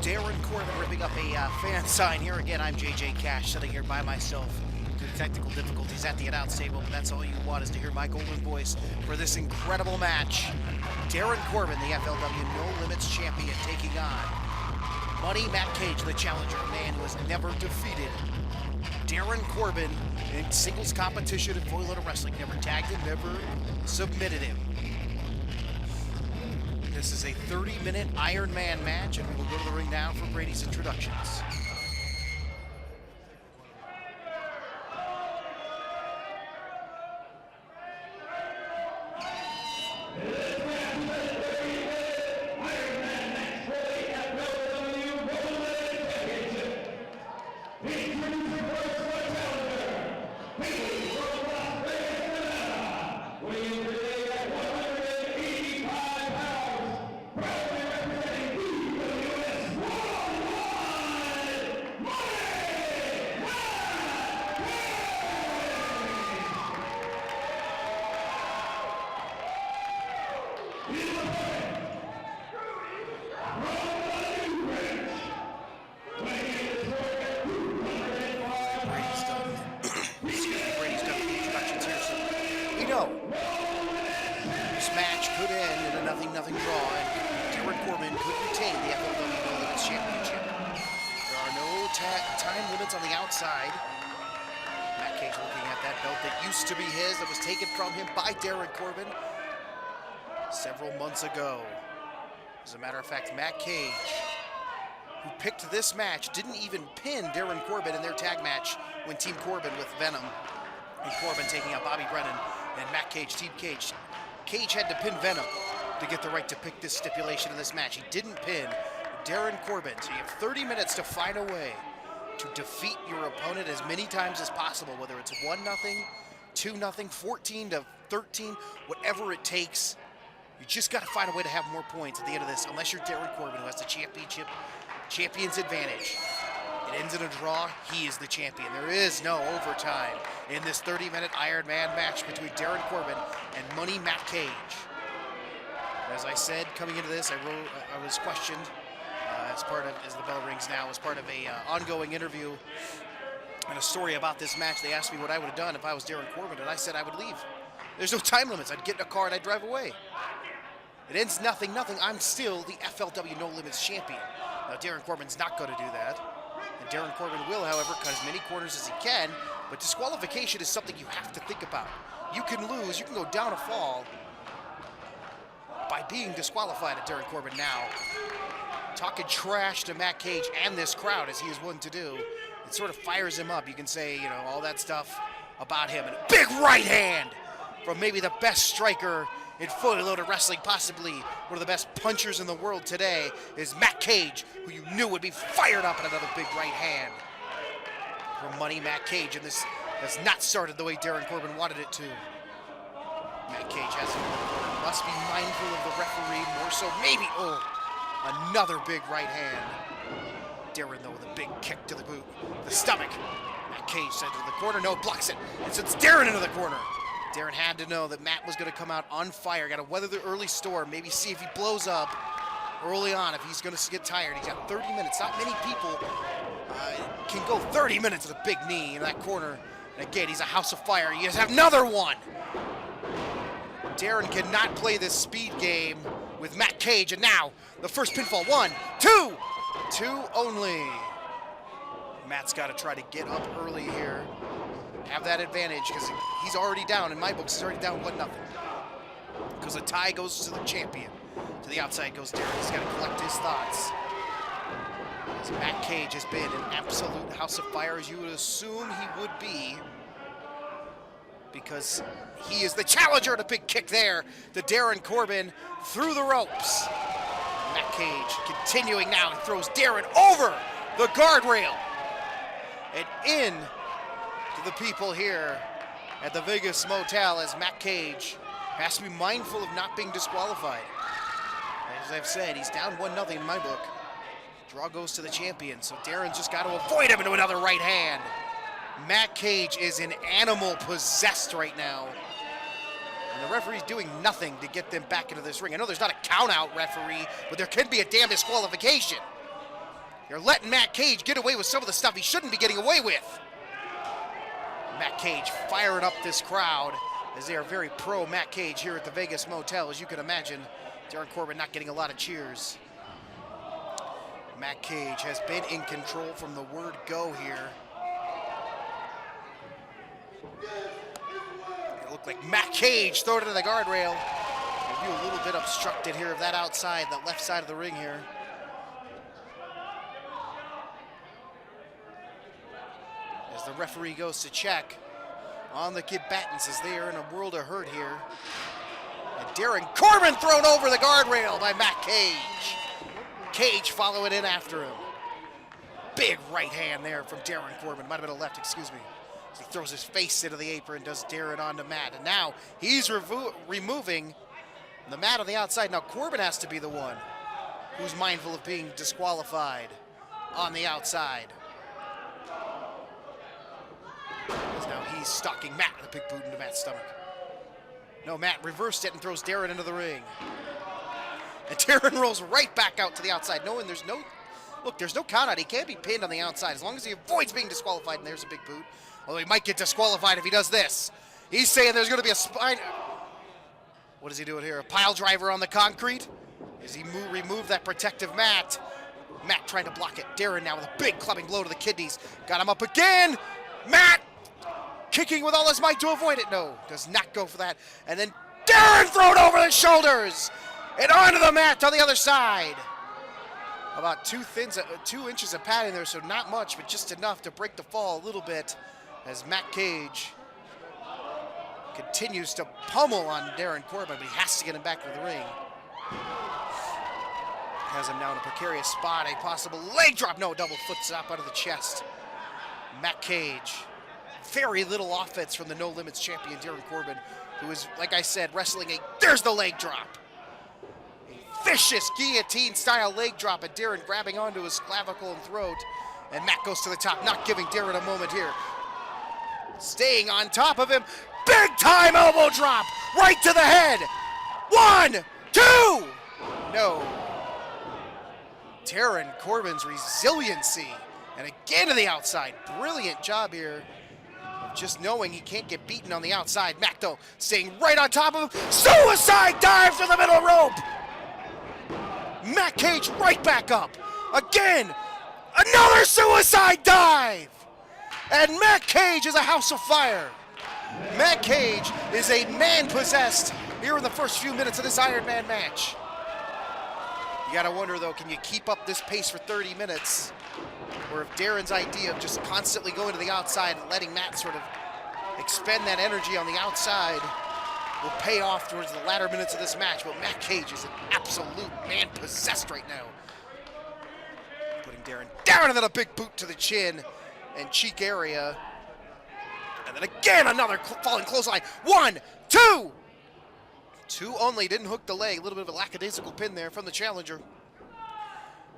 Darren Corbin ripping up a fan sign. Here again, I'm JJ Cash, sitting here by myself due to technical difficulties at the announce table, but that's all you want is to hear my golden voice for this incredible match. Darren Corbin, the FLW No Limits champion, taking on Money Matt Cage, the challenger, a man who has never defeated Darren Corbin in singles competition in Foil Loader Wrestling. Never tagged him, never submitted him. This is a 30-minute Iron Man match, and we will go to the ring now for Brady's introductions. This match could end in a nothing draw, and Darren Corbin could retain the FLW No Limits Championship. There are no time limits on the outside. Matt Cage looking at that belt that used to be his, that was taken from him by Darren Corbin several months ago. As a matter of fact, Matt Cage, who picked this match, didn't even pin Darren Corbin in their tag match when Team Corbin with Venom, and Corbin taking out Bobby Brennan, and Matt Cage, Team Cage. Cage had to pin Venom to get the right to pick this stipulation in this match. He didn't pin Darren Corbin, so you have 30 minutes to find a way to defeat your opponent as many times as possible, whether it's 1-0, 2-0, 14-13, whatever it takes. You just got to find a way to have more points at the end of this, unless you're Darren Corbin, who has the champion's advantage. It ends in a draw. He is the champion. There is no overtime in this 30-minute Iron Man match between Darren Corbin and Money Matt Cage. As I said, coming into this, I was questioned as the bell rings now, as part of a ongoing interview and a story about this match. They asked me what I would have done if I was Darren Corbin, and I said I would leave. There's no time limits. I'd get in a car and I'd drive away. It ends 0-0. I'm still the FLW No Limits champion. Now, Darren Corbin's not going to do that. And Darren Corbin will, however, cut as many corners as he can, but disqualification is something you have to think about. You can lose, you can go down a fall by being disqualified at Darren Corbin now. Talking trash to Matt Cage and this crowd, as he is one to do, it sort of fires him up. You can say, you know, all that stuff about him. And a big right hand from maybe the best striker in Fully Loaded Wrestling, possibly one of the best punchers in the world today, is Matt Cage, who you knew would be fired up at another big right hand from Money Matt Cage, and this has not started the way Darren Corbin wanted it to. Matt Cage has it. Must be mindful of the referee more so. Maybe, another big right hand. Darren, though, with a big kick to the boot, the stomach. Matt Cage sent it to the corner, no, blocks it, and sends Darren into the corner. Darren had to know that Matt was going to come out on fire. Got to weather the early storm, maybe see if he blows up early on, if he's going to get tired. He's got 30 minutes. Not many people can go 30 minutes with a big knee in that corner. And again, he's a house of fire. He has another one. Darren cannot play this speed game with Matt Cage. And now, the first pinfall. 1, 2. 2 only. Matt's got to try to get up early here. Have that advantage, because he's already down. In my books, he's already down 1-0. Because a tie goes to the champion. To the outside goes Darren. He's got to collect his thoughts. As Matt Cage has been an absolute house of fire, as you would assume he would be, because he is the challenger. And a big kick there to Darren Corbin through the ropes. Matt Cage continuing now and throws Darren over the guardrail and in to the people here at the Vegas Motel, as Matt Cage has to be mindful of not being disqualified. As I've said, he's down 1-0 in my book. Draw goes to the champion, so Darren's just got to avoid him into another right hand. Matt Cage is an animal possessed right now. And the referee's doing nothing to get them back into this ring. I know there's not a count-out referee, but there can be a damn disqualification. You're letting Matt Cage get away with some of the stuff he shouldn't be getting away with. Matt Cage firing up this crowd as they are very pro Matt Cage here at the Vegas Motel, as you can imagine. Darin Corbin not getting a lot of cheers. Matt Cage has been in control from the word go here. It looked like Matt Cage thrown it to the guardrail. Maybe a little bit obstructed here of that outside, that left side of the ring here. As the referee goes to check on the combatants as they are in a world of hurt here. And Darin Corbin thrown over the guardrail by Matt Cage. Cage following in after him. Big right hand there from Darin Corbin. Might have been a left, excuse me. As he throws his face into the apron, does Darin onto Matt. And now he's removing the mat on the outside. Now Corbin has to be the one who's mindful of being disqualified on the outside. As now he's stalking Matt with a big boot into Matt's stomach. No, Matt reversed it and throws Darin into the ring. And Darin rolls right back out to the outside, knowing there's no, look, there's no count out. He can't be pinned on the outside as long as he avoids being disqualified, and there's a big boot. Although he might get disqualified if he does this. He's saying there's going to be a spine. What is he doing here? A pile driver on the concrete? As he remove that protective mat. Matt trying to block it. Darin now with a big clubbing blow to the kidneys. Got him up again. Matt kicking with all his might to avoid it. No, does not go for that. And then Darin thrown over the shoulders and onto the mat on the other side. About 2 inches of padding there, so not much, but just enough to break the fall a little bit as Matt Cage continues to pummel on Darin Corbin, but he has to get him back to the ring. Has him now in a precarious spot, a possible leg drop. No, double foot stop out of the chest. Matt Cage. Very little offense from the No Limits champion, Darin Corbin, who is, like I said, wrestling there's the leg drop. A vicious guillotine-style leg drop, and Darin grabbing onto his clavicle and throat. And Matt goes to the top, not giving Darin a moment here. Staying on top of him. Big-time elbow drop right to the head. 1, 2. No. Darin Corbin's resiliency. And again to the outside. Brilliant job here. Just knowing he can't get beaten on the outside. Matt, though, staying right on top of him. Suicide dive to the middle rope. Matt Cage right back up. Again, another suicide dive. And Matt Cage is a house of fire. Matt Cage is a man possessed here in the first few minutes of this Iron Man match. You gotta wonder, though, can you keep up this pace for 30 minutes? Or if Darin's idea of just constantly going to the outside and letting Matt sort of expend that energy on the outside will pay off towards the latter minutes of this match. But Matt Cage is an absolute man possessed right now. Putting Darin down, and then a big boot to the chin and cheek area. And then again, another falling clothesline. 1, 2. 2 only, didn't hook the leg. A little bit of a lackadaisical pin there from the challenger.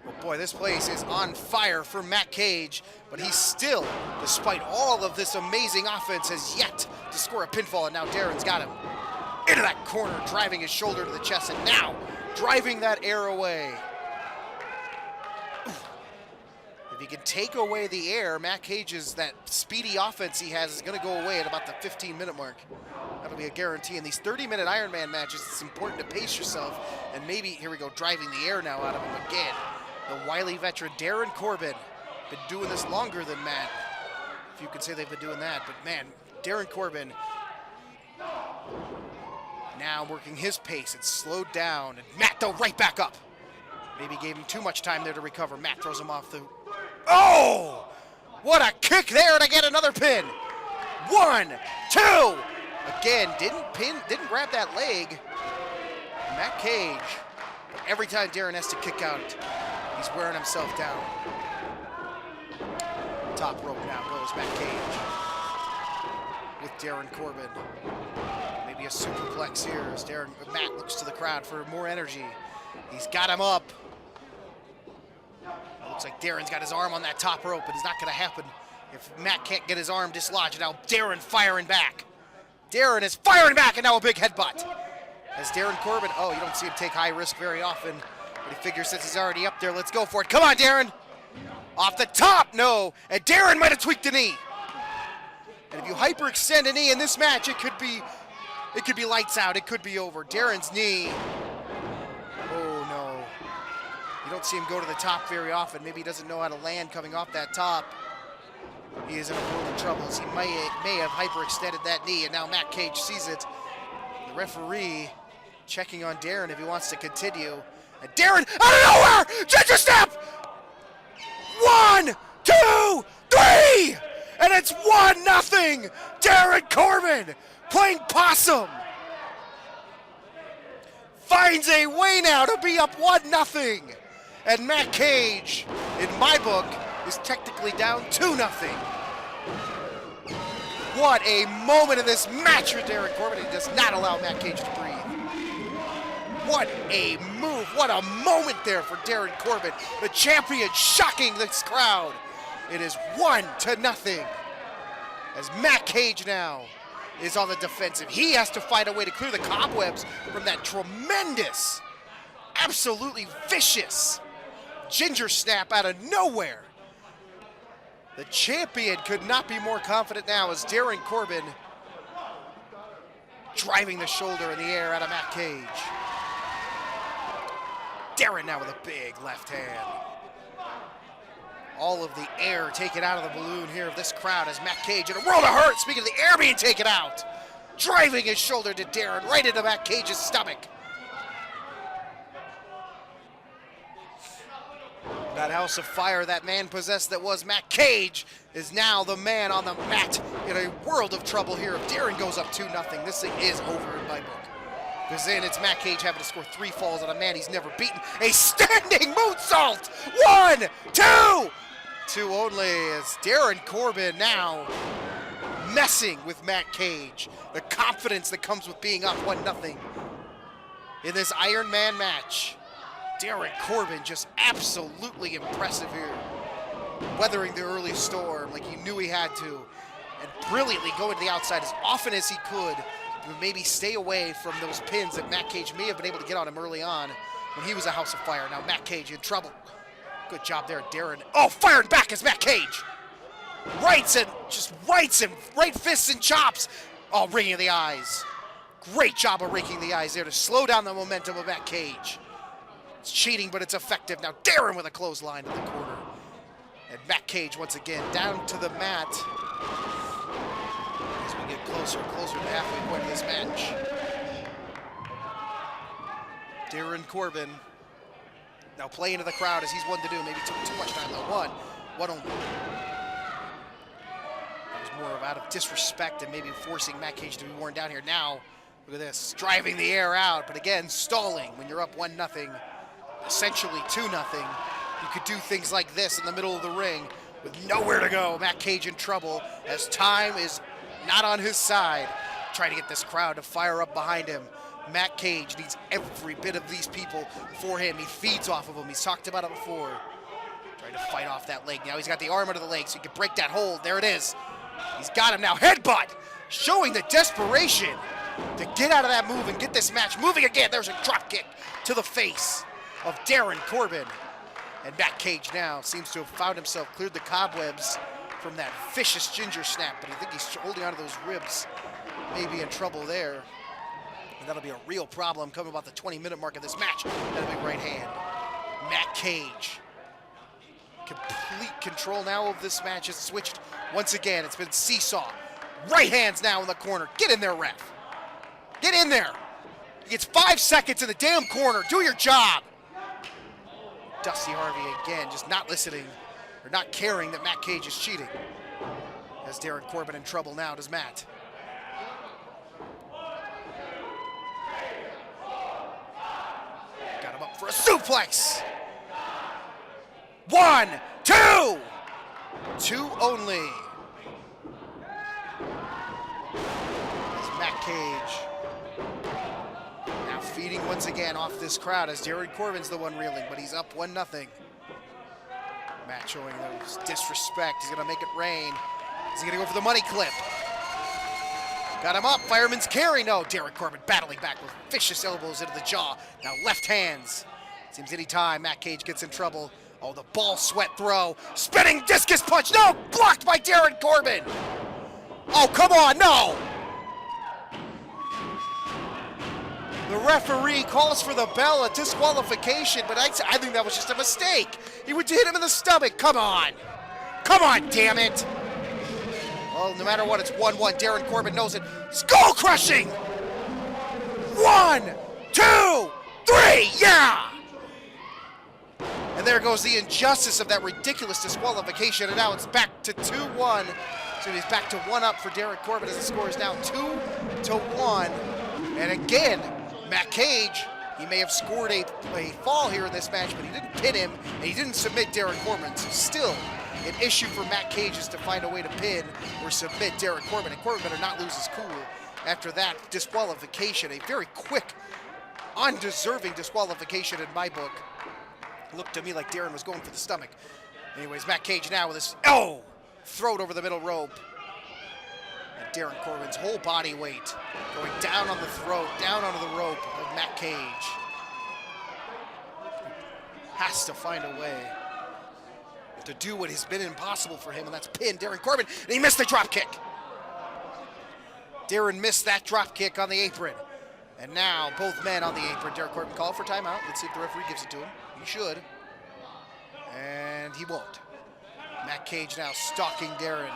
Well, boy, this place is on fire for Matt Cage, but he still, despite all of this amazing offense, has yet to score a pinfall, and now Darin's got him into that corner, driving his shoulder to the chest, and now driving that air away. If he can take away the air, Matt Cage's, that speedy offense he has is going to go away at about the 15-minute mark. That'll be a guarantee. In these 30-minute Iron Man matches, it's important to pace yourself, and maybe, here we go, driving the air now out of him again. The wily veteran Darin Corbin, been doing this longer than Matt, if you can say they've been doing that. But man, Darin Corbin now working his pace. It's slowed down, and Matt, though, right back up. Maybe gave him too much time there to recover. Matt throws him off the... Oh! What a kick there to get another pin. 1, 2. Again, didn't grab that leg. Matt Cage, every time Darin has to kick out, he's wearing himself down. Top rope now goes Matt Cage with Darin Corbin. Maybe a superplex here as Matt looks to the crowd for more energy. He's got him up. It looks like Darin's got his arm on that top rope, but it's not going to happen if Matt can't get his arm dislodged. Now Darin firing back. Darin is firing back, and now a big headbutt. As Darin Corbin, you don't see him take high risk very often, but he figures since he's already up there, let's go for it. Come on, Darin. Off the top, no. And Darren might have tweaked a knee. And if you hyperextend a knee in this match, it could be lights out. It could be over. Darren's knee. Oh, no. You don't see him go to the top very often. Maybe he doesn't know how to land coming off that top. He is in a world of troubles. He may have hyperextended that knee, and now Matt Cage sees it. The referee checking on Darren if he wants to continue. And Darren, out of nowhere, ginger snap! 1, 2, 3! And it's 1-0! Darren Corbin playing possum. Finds a way now to be up 1-0. And Matt Cage, in my book, is technically down 2-0. What a moment in this match for Darren Corbin. He does not allow Matt Cage to breathe. What a move. What a moment there for Darren Corbin. The champion shocking this crowd. It is 1-0. As Matt Cage now is on the defensive. He has to find a way to clear the cobwebs from that tremendous, absolutely vicious ginger snap out of nowhere. The champion could not be more confident now as Darren Corbin driving the shoulder in the air out of Matt Cage. Darren now with a big left hand. All of the air taken out of the balloon here of this crowd as Matt Cage in a world of hurt, speaking of the air being taken out. Driving his shoulder to Darren right into Matt Cage's stomach. That house of fire, that man possessed that was Matt Cage, is now the man on the mat in a world of trouble here. If Darren goes up 2-0, this thing is over in my book. Because then it's Matt Cage having to score 3 falls on a man he's never beaten. A standing moonsault! 1, 2! 2 only as Darren Corbin now messing with Matt Cage. The confidence that comes with being up 1-0 in this Iron Man match. Darren Corbin just absolutely impressive here. Weathering the early storm like he knew he had to. And brilliantly going to the outside as often as he could. Maybe stay away from those pins that Matt Cage may have been able to get on him early on when he was a house of fire. Now Matt Cage in trouble. Good job there, Darren. Oh, firing back is Matt Cage. Rights him, right fists and chops. Oh, raking the eyes. Great job of raking the eyes there to slow down the momentum of Matt Cage. It's cheating, but it's effective. Now Darren with a clothesline in the corner. And Matt Cage once again down to the mat. As we get closer and closer to the halfway point of this match. Darren Corbin now playing into the crowd as he's one to do. Maybe took too much time though. One only. It was more of out of disrespect and maybe forcing Matt Cage to be worn down here. Now, look at this, driving the air out, but again, stalling when you're up 1-0, essentially 2-0. You could do things like this in the middle of the ring with nowhere to go. Matt Cage in trouble as time is not on his side. Trying to get this crowd to fire up behind him. Matt Cage needs every bit of these people for him. He feeds off of them. He's talked about it before. Trying to fight off that leg. Now he's got the arm under the leg so he can break that hold. There it is. He's got him now. Headbutt, showing the desperation to get out of that move and get this match moving again. There's a drop kick to the face of Darren Corbin. And Matt Cage now seems to have found himself, cleared the cobwebs from that vicious ginger snap, but I think he's holding onto those ribs, maybe in trouble there. And that'll be a real problem coming about the 20-minute mark of this match. That'll be right hand. Matt Cage. Complete control now of this match. It's switched once again. It's been seesaw. Right hands now in the corner. Get in there, ref. Get in there. He gets 5 seconds in the damn corner. Do your job. Dusty Harvey again, just not listening or not caring that Matt Cage is cheating. Has Darren Corbin in trouble now, does Matt. Got him up for a suplex. 1, 2! 2 only. As Matt Cage now feeding once again off this crowd as Darren Corbin's the one reeling, but he's up 1-0. Matt showing those disrespect. He's gonna make it rain. He's gonna go for the money clip. Got him up, fireman's carry. No, Darren Corbin battling back with vicious elbows into the jaw. Now left hands. Seems any time Matt Cage gets in trouble, Oh, the ball sweat throw. Spinning discus punch. No, blocked by Darren Corbin. Oh, come on, no. The referee calls for the bell, a disqualification, but I think that was just a mistake. He would hit him in the stomach. Come on. Come on, damn it. Well, no matter what, it's 1-1. Darren Corbin knows it. Skull crushing. 1, 2, 3, yeah! And there goes the injustice of that ridiculous disqualification, and now it's back to 2-1. So he's back to 1 up for Darren Corbin as the score is now 2-1. And again, Matt Cage, he may have scored a fall here in this match, but he didn't pin him, and he didn't submit Darren Corbin. So still, an issue for Matt Cage is to find a way to pin or submit Darren Corbin, and Corbin better not lose his cool after that disqualification. A very quick, undeserving disqualification in my book. Looked to me like Darren was going for the stomach. Anyways, Matt Cage now with his, throat over the middle rope. And Darren Corbin's whole body weight going down on the throat, down onto the rope of Matt Cage. Has to find a way to do what has been impossible for him, and that's pin Darren Corbin, and he missed the drop kick. Darren missed that drop kick on the apron. And now both men on the apron. Darren Corbin called for timeout. Let's see if the referee gives it to him. He should. And he won't. Matt Cage now stalking Darren.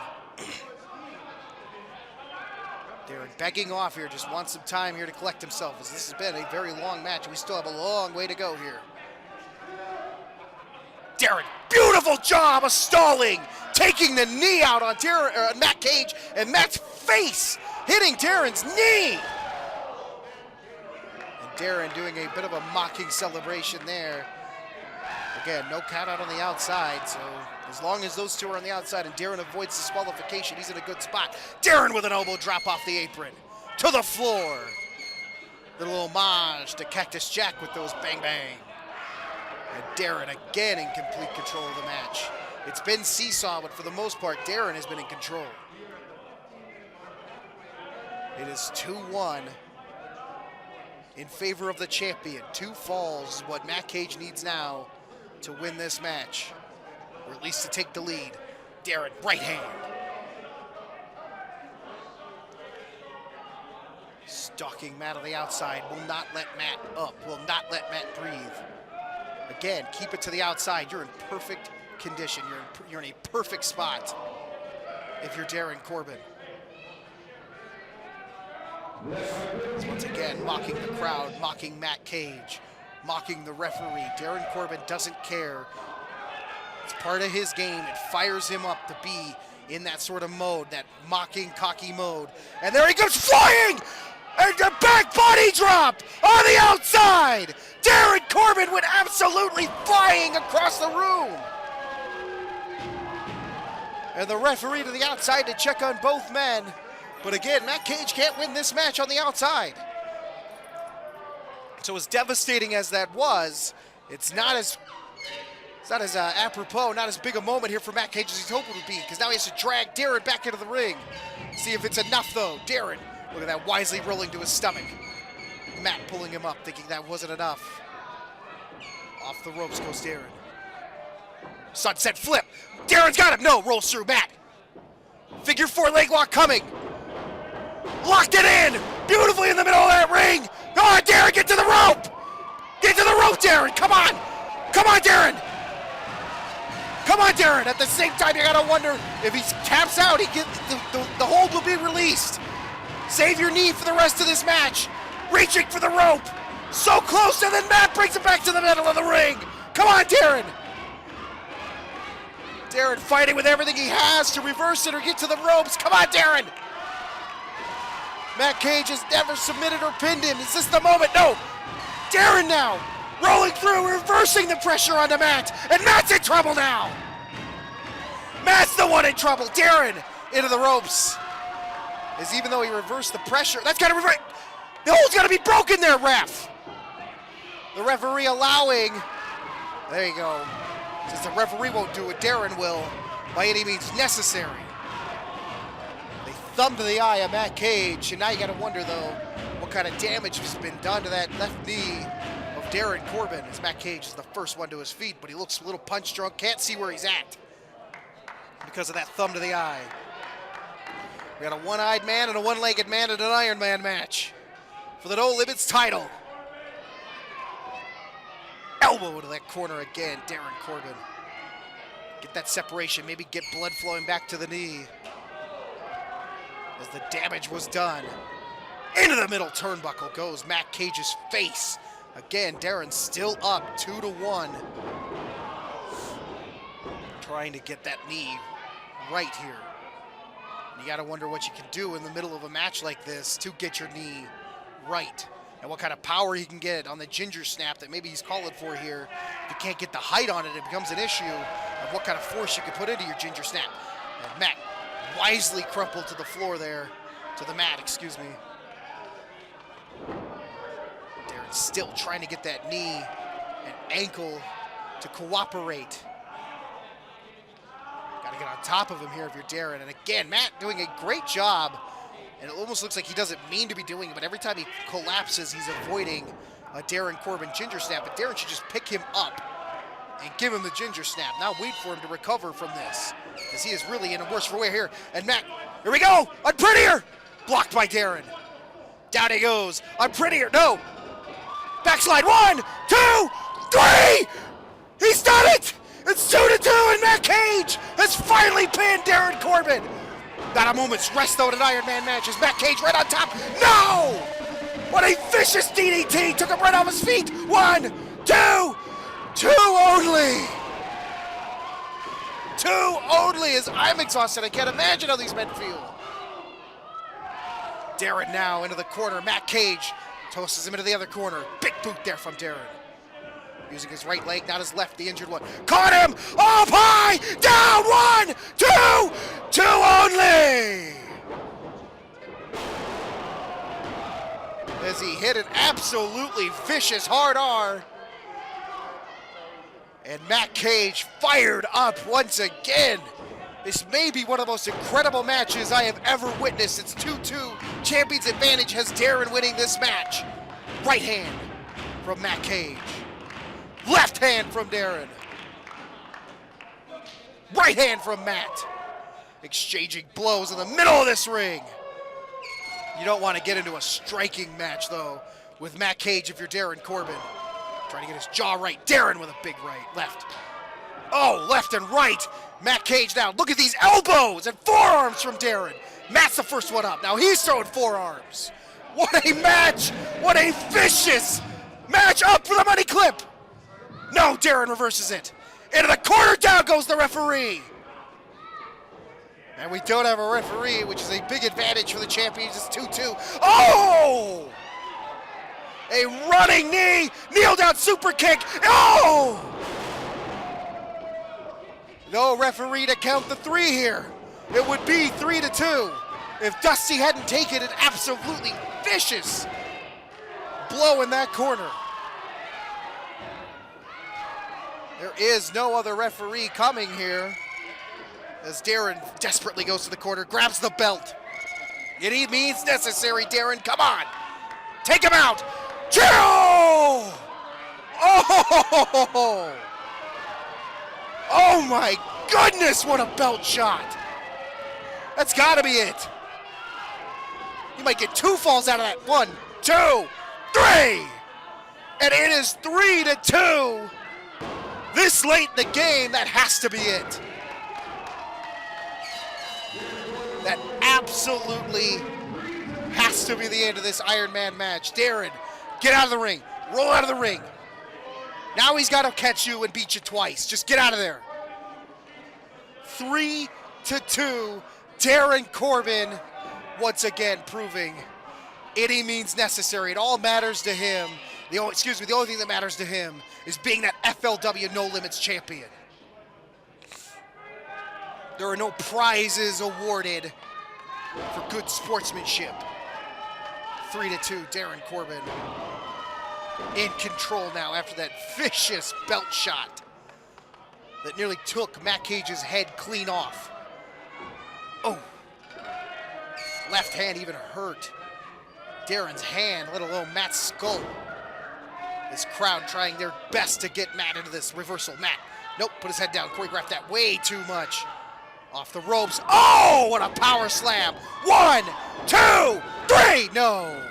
Darren begging off here, just wants some time here to collect himself, as this has been a very long match. We still have a long way to go here. Darren, beautiful job of stalling, taking the knee out on Matt Cage, and Matt's face hitting Darren's knee. And Darren doing a bit of a mocking celebration there. Again, no count out on the outside, so as long as those two are on the outside and Darren avoids disqualification, he's in a good spot. Darren with an elbow drop off the apron to the floor. Little homage to Cactus Jack with those bang bang. And Darren again in complete control of the match. It's been seesaw, but for the most part, Darren has been in control. It is 2-1 in favor of the champion. 2 falls is what Matt Cage needs now to win this match, or at least to take the lead. Darren, right hand. Stalking Matt on the outside, will not let Matt up, will not let Matt breathe. Again, keep it to the outside. You're in perfect condition. You're in a perfect spot if you're Darren Corbin. So once again, mocking the crowd, mocking Matt Cage, mocking the referee. Darren Corbin doesn't care. It's part of his game. It fires him up to be in that sort of mode, that mocking, cocky mode. And there he goes flying! And a back body drop on the outside! Darren Corbin went absolutely flying across the room! And the referee to the outside to check on both men. But again, Matt Cage can't win this match on the outside. So as devastating as that was, it's not as apropos, not as big a moment here for Matt Cage as he's hoping it would be, because now he has to drag Darren back into the ring. See if it's enough though. Darren, look at that, wisely rolling to his stomach. Matt pulling him up, thinking that wasn't enough. Off the ropes goes Darren. Sunset flip. Darren's got him. No, rolls through Matt. Figure 4 leg lock coming. Locked it in. Beautifully in the middle of that ring. Oh, Darren, get to the rope. Get to the rope, Darren. Come on. Come on, Darren. Come on, Darren. At the same time, you gotta wonder if he taps out, the hold will be released. Save your knee for the rest of this match. Reaching for the rope. So close, and then Matt brings it back to the middle of the ring. Come on, Darren. Darren fighting with everything he has to reverse it or get to the ropes. Come on, Darren. Matt Cage has never submitted or pinned him. Is this the moment? No. Darren now rolling through, reversing the pressure onto Matt. And Matt's in trouble now. Matt's the one in trouble. Darren into the ropes. As even though he reversed the pressure, that's got to reverse. The hole's got to be broken there, ref. The referee allowing. There you go. Since the referee won't do it, Darren will by any means necessary. They thumb to the eye of Matt Cage, and now you got to wonder, though, what kind of damage has been done to that left knee of Darren Corbin, as Matt Cage is the first one to his feet, but he looks a little punch drunk, can't see where he's at because of that thumb to the eye. We got a one-eyed man and a one-legged man in an Iron Man match for the No Limits title. Elbow to that corner again, Darren Corbin. Get that separation, maybe get blood flowing back to the knee as the damage was done. Into the middle turnbuckle goes Matt Cage's face. Again, Darren's still up 2-1. Trying to get that knee right here. You gotta wonder what you can do in the middle of a match like this to get your knee right. And what kind of power he can get on the ginger snap that maybe he's calling for here. If you can't get the height on it, it becomes an issue of what kind of force you can put into your ginger snap. And Matt wisely crumpled to the floor there, to the mat, excuse me. Darren's still trying to get that knee and ankle to cooperate. Got to get on top of him here if you're Darren. And again, Matt doing a great job. And it almost looks like he doesn't mean to be doing it, but every time he collapses, he's avoiding a Darren Corbin ginger snap. But Darren should just pick him up and give him the ginger snap. Now wait for him to recover from this, as he is really in a worse way here. And Matt, here we go, Unprettier! Blocked by Darren. Down he goes, Unprettier, no! Backslide, 1, 2, 3! He's done it! It's 2-2, and Matt Cage has finally pinned Darren Corbin. Not a moment's rest, though, in an Iron Man match as Matt Cage right on top. No! What a vicious DDT! Took him right off his feet. 1, 2, 2 only. 2 only as I'm exhausted. I can't imagine how these men feel. Darren now into the corner. Matt Cage tosses him into the other corner. Big boot there from Darren. Using his right leg, not his left, the injured one. Caught him! Up high! Down! 1, 2! 2 only! As he hit an absolutely vicious hard R. And Matt Cage fired up once again. This may be one of the most incredible matches I have ever witnessed. It's 2-2. Champion's advantage has Darren winning this match. Right hand from Matt Cage. Left hand from Darren. Right hand from Matt. Exchanging blows in the middle of this ring. You don't want to get into a striking match, though, with Matt Cage if you're Darren Corbin. Trying to get his jaw right. Darren with a big right. Left. Oh, left and right. Matt Cage now. Look at these elbows and forearms from Darren. Matt's the first one up. Now he's throwing forearms. What a match. What a vicious match. Up for the money clip. No, Darren reverses it. Into the corner, down goes the referee. And we don't have a referee, which is a big advantage for the champions. It's 2-2. Oh! A running knee, kneel down super kick. Oh! No referee to count the 3 here. It would be 3-2 if Dusty hadn't taken an absolutely vicious blow in that corner. There is no other referee coming here as Darren desperately goes to the corner, grabs the belt. It means necessary, Darren. Come on. Take him out. Joe! Oh! Oh my goodness, what a belt shot. That's got to be it. You might get 2 falls out of that. 1, 2, 3. And it is 3-2. This late in the game, that has to be it. That absolutely has to be the end of this Iron Man match. Darren, get out of the ring. Roll out of the ring. Now he's got to catch you and beat you twice. Just get out of there. 3-2. Darren Corbin once again proving any means necessary. It all matters to him. The only thing that matters to him is being that FLW No Limits champion. There are no prizes awarded for good sportsmanship. 3-2, Darren Corbin in control now after that vicious belt shot that nearly took Matt Cage's head clean off. Oh, left hand even hurt Darren's hand, let alone Matt's skull. This crowd trying their best to get Matt into this reversal. Matt, nope, put his head down. Choreographed that way too much. Off the ropes. Oh, what a power slam. 1, 2, 3. No.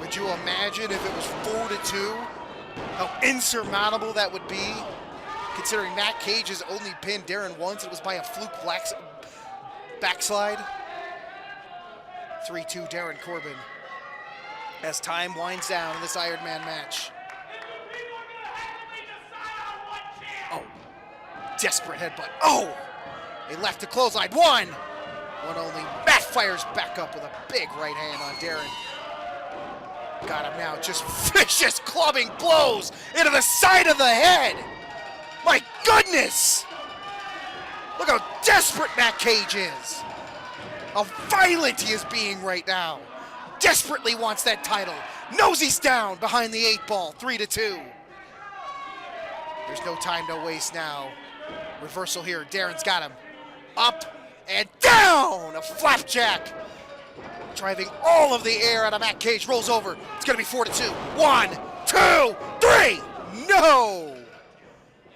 Would you imagine if it was 4-2? How insurmountable that would be? Considering Matt Cage has only pinned Darren once. It was by a fluke backslide. 3-2 Darren Corbin. As time winds down in this Iron Man match. Oh, desperate headbutt. Oh, a left to clothesline. One only. Matt fires back up with a big right hand on Darren. Got him now, just vicious clubbing blows into the side of the head. My goodness! Look how desperate Matt Cage is. How violent he is being right now. Desperately wants that title. Knows he's down behind the 8 ball, 3-2. There's no time to waste now. Reversal here, Darren's got him. Up and down, a flapjack. Driving all of the air out of Matt Cage, rolls over. It's gonna be 4-2. 1, 2, 3, no!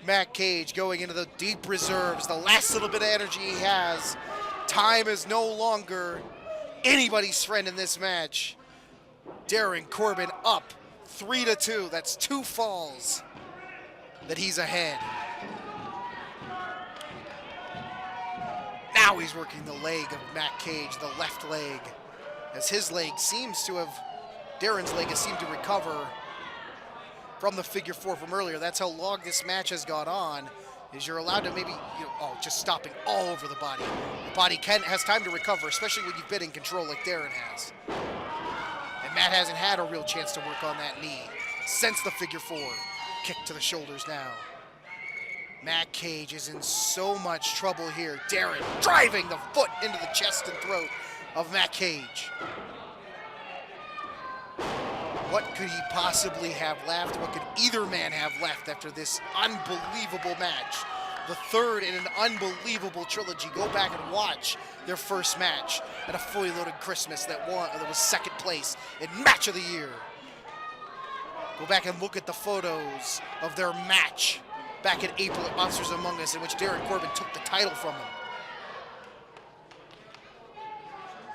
Matt Cage going into the deep reserves, the last little bit of energy he has. Time is no longer anybody's friend in this match. Darren Corbin up 3-2. That's 2 falls that he's ahead. Now he's working the leg of Matt Cage, the left leg, as his leg seems to have, Darren's leg has seemed to recover from the figure 4 from earlier. That's how long this match has gone on, is you're allowed to maybe, just stopping all over the body. The body has time to recover, especially when you've been in control like Darren has. And Matt hasn't had a real chance to work on that knee since the figure 4. Kick to the shoulders now. Matt Cage is in so much trouble here. Darren driving the foot into the chest and throat of Matt Cage. What could he possibly have left? What could either man have left after this unbelievable match? The third in an unbelievable trilogy. Go back and watch their first match at a fully loaded Christmas that was second place in Match of the Year. Go back and look at the photos of their match back in April at Monsters Among Us, in which Darren Corbin took the title from him.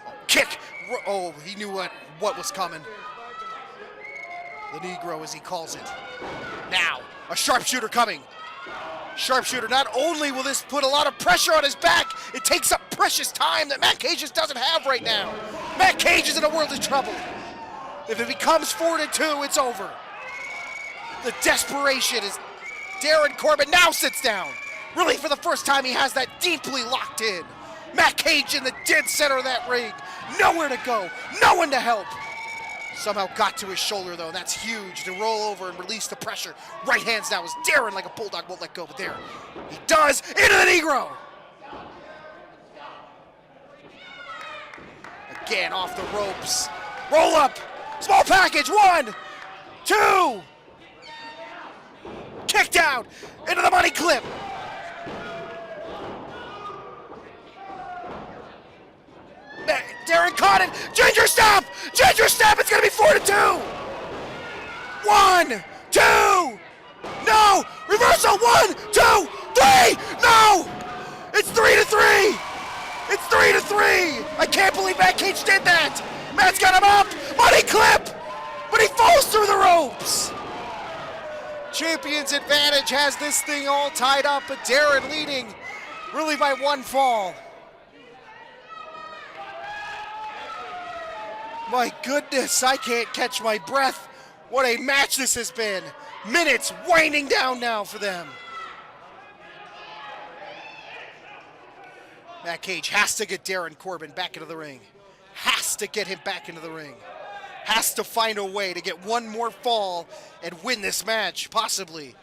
Oh, kick! Oh, he knew what was coming. The Negro, as he calls it. Now, a sharpshooter coming. Sharpshooter, not only will this put a lot of pressure on his back, it takes up precious time that Matt Cage just doesn't have right now. Matt Cage is in a world of trouble. If it becomes 4-2, it's over. The desperation is Darren Corbin now sits down. Really, for the first time, he has that deeply locked in. Matt Cage in the dead center of that ring. Nowhere to go, no one to help. Somehow got to his shoulder, though. That's huge to roll over and release the pressure. Right hands now as Darren, like a bulldog, won't let go. But there, he does, into the Negro. Again, off the ropes. Roll up, small package, 1, 2. Kicked out into the money clip. Darren caught it. Ginger snap! Ginger snap! It's gonna be 4-2. 1, 2. No! Reversal. 1, 2, 3. No! It's 3-3. It's 3-3. I can't believe Matt Cage did that. Matt's got him up. Money clip, but he falls through the ropes. Champion's Advantage has this thing all tied up, but Darren leading really by 1 fall. My goodness, I can't catch my breath. What a match this has been. Minutes winding down now for them. Matt Cage has to get Darren Corbin back into the ring. Has to get him back into the ring. Has to find a way to get 1 more fall and win this match, possibly.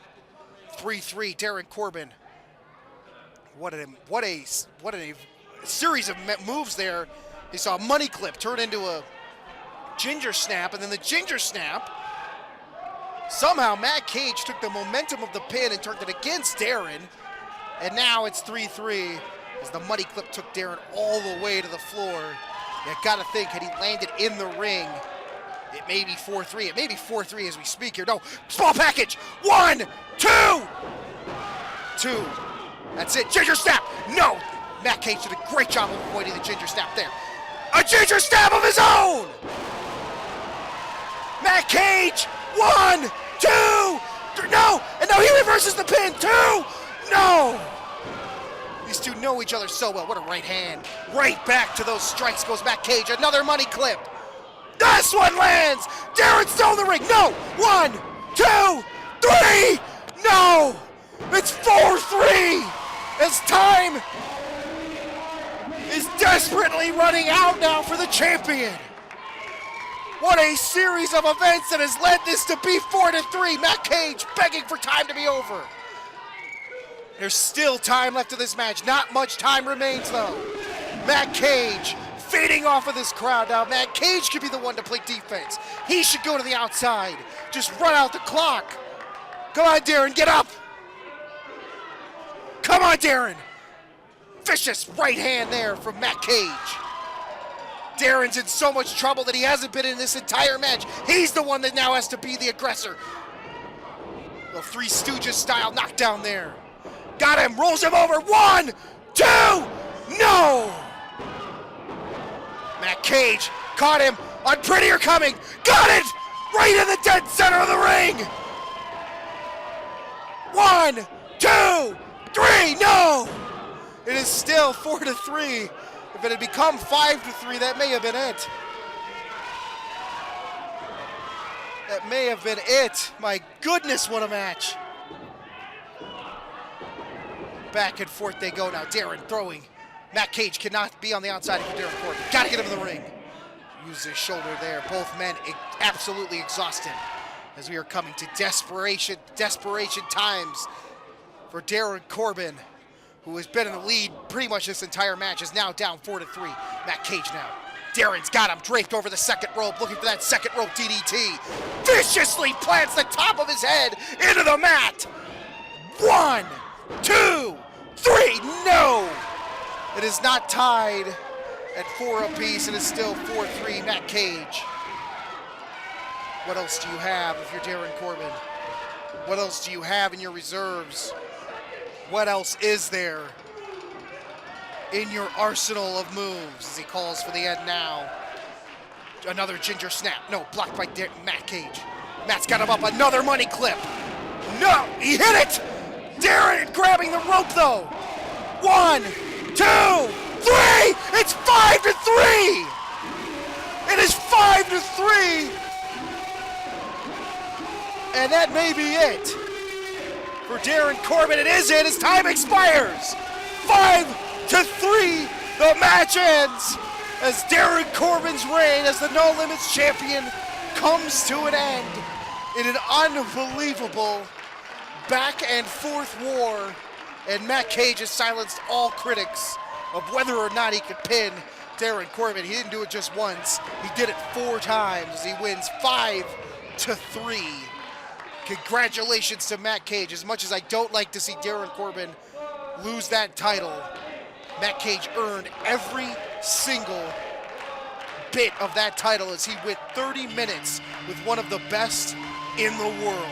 3-3, Darren Corbin. What a series of moves there. He saw a money clip turn into a ginger snap, and then the ginger snap. Somehow Matt Cage took the momentum of the pin and turned it against Darren. And now it's 3-3 as the money clip took Darren all the way to the floor. You gotta think, had he landed in the ring, It may be 4-3. It may be 4-3 as we speak here. No, small package. 1, 2. 2. That's it. Ginger snap. No. Matt Cage did a great job of avoiding the ginger snap there. A ginger snap of his own. Matt Cage. 1, 2, 3. No. And now he reverses the pin. 2. No. These two know each other so well. What a right hand. Right back to those strikes goes Matt Cage. Another money clip. This one lands. Darren's still in the ring. No. 1, 2, 3. No. It's 4-3. As time is desperately running out now for the champion. What a series of events that has led this to be 4-3. Matt Cage begging for time to be over. There's still time left in this match. Not much time remains though. Matt Cage feeding off of this crowd now. Matt Cage could be the one to play defense. He should go to the outside. Just run out the clock. Come on, Darren, get up. Come on, Darren. Vicious right hand there from Matt Cage. Darren's in so much trouble that he hasn't been in this entire match. He's the one that now has to be the aggressor. Well, Three Stooges style knockdown there. Got him, rolls him over. 1, 2, no! Matt Cage caught him on Prettier Coming. Got it! Right in the dead center of the ring! 1, 2, 3, no! It is still 4-3. If it had become 5-3, that may have been it. That may have been it. My goodness, what a match. Back and forth they go now. Darren throwing. Matt Cage cannot be on the outside of Darren Corbin. Gotta get him in the ring. Use his shoulder there. Both men absolutely exhausted as we are coming to desperation times for Darren Corbin, who has been in the lead pretty much this entire match, is now down 4-3. Matt Cage now. Darren's got him draped over the second rope, looking for that second rope DDT. Viciously plants the top of his head into the mat. 1, 2, 3, no! It is not tied at 4 apiece. It is still 4-3, Matt Cage. What else do you have if you're Darren Corbin? What else do you have in your reserves? What else is there in your arsenal of moves as he calls for the end now? Another ginger snap. No, blocked by Matt Cage. Matt's got him up. Another money clip. No, he hit it! Darren grabbing the rope though. 1, 2, 3! It's 5-3! It is 5-3! And that may be it. For Darren Corbin, it is it. His time expires. 5-3, the match ends as Darren Corbin's reign as the No Limits champion comes to an end in an unbelievable back and forth war. And Matt Cage has silenced all critics of whether or not he could pin Darren Corbin. He didn't do it just once. He did it 4 times as he wins 5-3. Congratulations to Matt Cage. As much as I don't like to see Darren Corbin lose that title, Matt Cage earned every single bit of that title as he went 30 minutes with one of the best in the world.